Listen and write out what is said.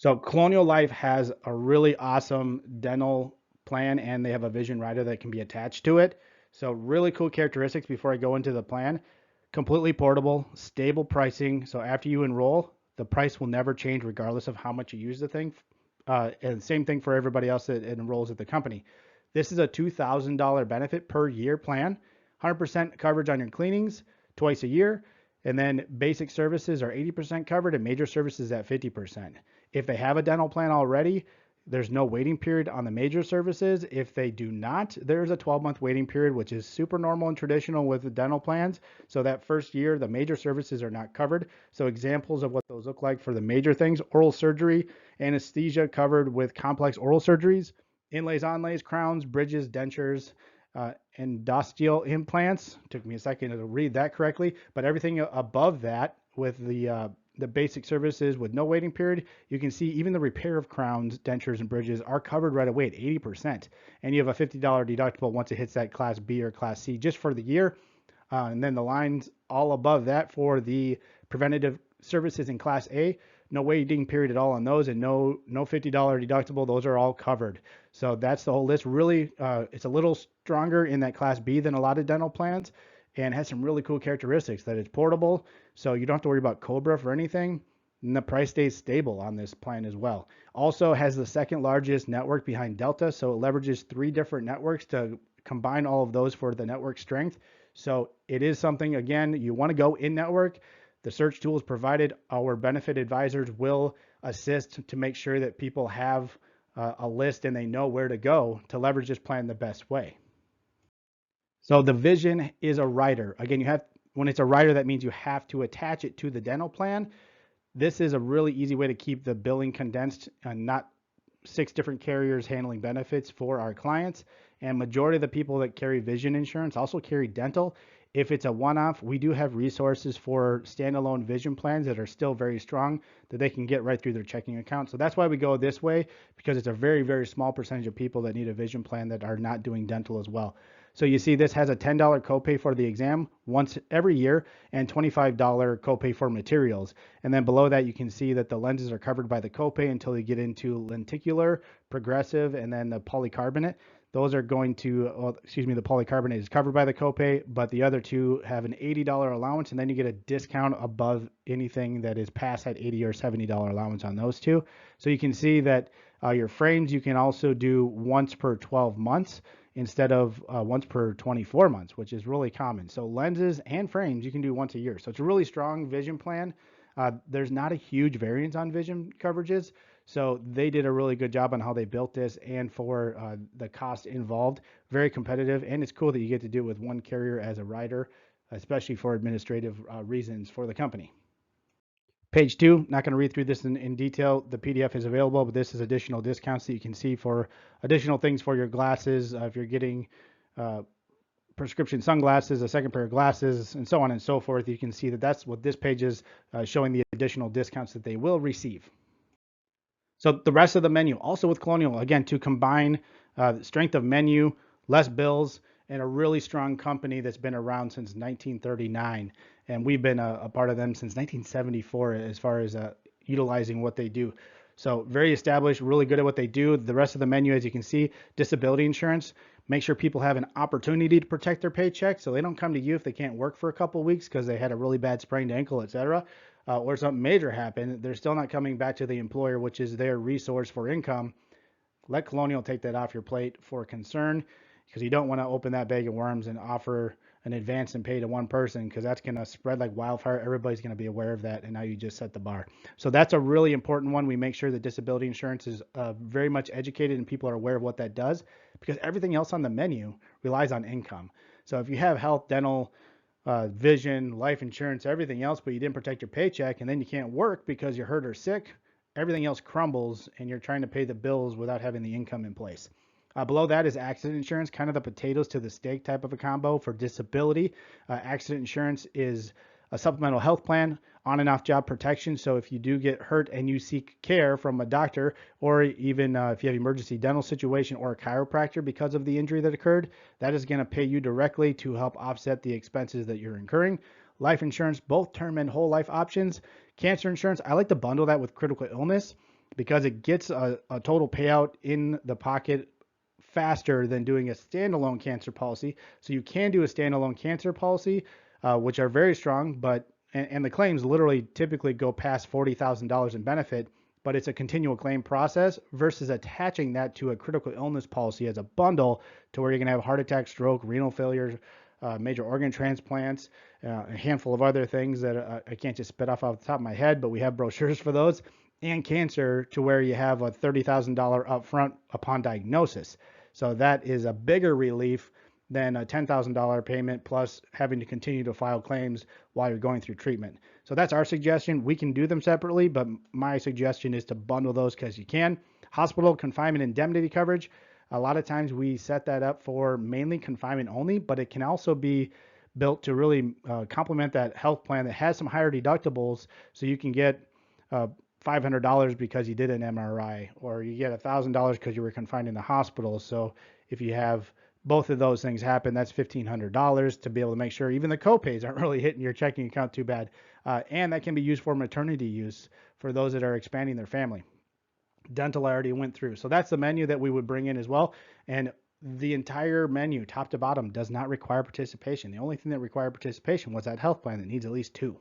So Colonial Life has a really awesome dental plan, and they have a vision rider that can be attached to it. So really cool characteristics before I go into the plan. Completely portable, stable pricing. So after you enroll, the price will never change regardless of how much you use the thing. And same thing for everybody else that enrolls at the company. This is a $2,000 benefit per year plan, 100% coverage on your cleanings twice a year. And then basic services are 80% covered and major services at 50%. If they have a dental plan already, there's no waiting period on the major services. If they do not, there's a 12-month waiting period, which is super normal and traditional with the dental plans. So that first year, the major services are not covered. So examples of what those look like for the major things: oral surgery, anesthesia covered with complex oral surgeries, inlays, onlays, crowns, bridges, dentures, endosteel implants. Took me a second to read that correctly, but everything above that with the basic services with no waiting period, you can see even the repair of crowns, dentures, and bridges are covered right away at 80%. And you have a $50 deductible once it hits that class B or class C just for the year. And then the lines all above that for the preventative services in class A, no waiting period at all on those, and no $50 deductible. Those are all covered. So that's the whole list. Really, it's a little stronger in that class B than a lot of dental plans, and has some really cool characteristics that it's portable, so you don't have to worry about Cobra for anything. And the price stays stable on this plan as well. Also has the second largest network behind Delta, so it leverages 3 different networks to combine all of those for the network strength. So it is something, again, you want to go in network. The search tools provided, our benefit advisors will assist to make sure that people have a list and they know where to go to leverage this plan the best way. So the vision is a rider. Again, when it's a rider, that means you have to attach it to the dental plan. This is a really easy way to keep the billing condensed and not 6 different carriers handling benefits for our clients. And majority of the people that carry vision insurance also carry dental. If it's a one-off, we do have resources for standalone vision plans that are still very strong that they can get right through their checking account. So that's why we go this way, because it's a very, very small percentage of people that need a vision plan that are not doing dental as well. So you see this has a $10 copay for the exam once every year and $25 copay for materials. And then below that, you can see that the lenses are covered by the copay until you get into lenticular, progressive, and then the polycarbonate. Those are going to, the polycarbonate is covered by the copay, but the other two have an $80 allowance, and then you get a discount above anything that is past that $80 or $70 allowance on those two. So you can see that your frames you can also do once per 12 months instead of once per 24 months, which is really common. So lenses and frames you can do once a year. So it's a really strong vision plan. There's not a huge variance on vision coverages. So they did a really good job on how they built this, and for the cost involved, very competitive. And it's cool that you get to do it with one carrier as a rider, especially for administrative reasons for the company. Page 2, not going to read through this in detail. The PDF is available, but this is additional discounts that you can see for additional things for your glasses. If you're getting prescription sunglasses, a second pair of glasses, and so on and so forth, you can see that that's what this page is showing, the additional discounts that they will receive. So the rest of the menu, also with Colonial, again, to combine strength of menu, less bills, and a really strong company that's been around since 1939. And we've been a part of them since 1974 as far as utilizing what they do. So very established, really good at what they do. The rest of the menu, as you can see, disability insurance. Make sure people have an opportunity to protect their paycheck so they don't come to you if they can't work for a couple of weeks because they had a really bad sprained ankle, etc. Or something major happened. They're still not coming back to the employer, which is their resource for income. Let Colonial take that off your plate for concern, because you don't want to open that bag of worms and offer an advance and pay to one person, because that's going to spread like wildfire. Everybody's going to be aware of that, and now you just set the bar. So that's a really important one. We make sure that disability insurance is very much educated and people are aware of what that does, because everything else on the menu relies on income. So if you have health, dental, vision, life insurance, everything else, but you didn't protect your paycheck, and then you can't work because you're hurt or sick, everything else crumbles and you're trying to pay the bills without having the income in place. Below that is accident insurance, kind of the potatoes to the steak type of a combo for disability. Accident insurance is a supplemental health plan, on and off job protection. So if you do get hurt and you seek care from a doctor, or even if you have emergency dental situation or a chiropractor because of the injury that occurred, that is going to pay you directly to help offset the expenses that you're incurring. Life insurance, both term and whole life options. Cancer insurance, I like to bundle that with critical illness, because it gets a total payout in the pocket faster than doing a standalone cancer policy. So you can do a standalone cancer policy, which are very strong, but and the claims literally typically go past $40,000 in benefit, but it's a continual claim process versus attaching that to a critical illness policy as a bundle to where you're going to have heart attack, stroke, renal failure, major organ transplants, a handful of other things that I can't just spit off the top of my head, but we have brochures for those, and cancer to where you have a $30,000 upfront upon diagnosis. So that is a bigger relief than a $10,000 payment plus having to continue to file claims while you're going through treatment. So that's our suggestion. We can do them separately, but my suggestion is to bundle those because you can. Hospital confinement indemnity coverage. A lot of times we set that up for mainly confinement only, but it can also be built to really complement that health plan that has some higher deductibles, so you can get $500 because you did an MRI, or you get $1,000 because you were confined in the hospital. So if you have both of those things happen, that's $1,500 to be able to make sure even the copays aren't really hitting your checking account too bad. And that can be used for maternity use for those that are expanding their family. Dental I already went through. So that's the menu that we would bring in as well. And the entire menu, top to bottom, does not require participation. The only thing that required participation was that health plan that needs at least two.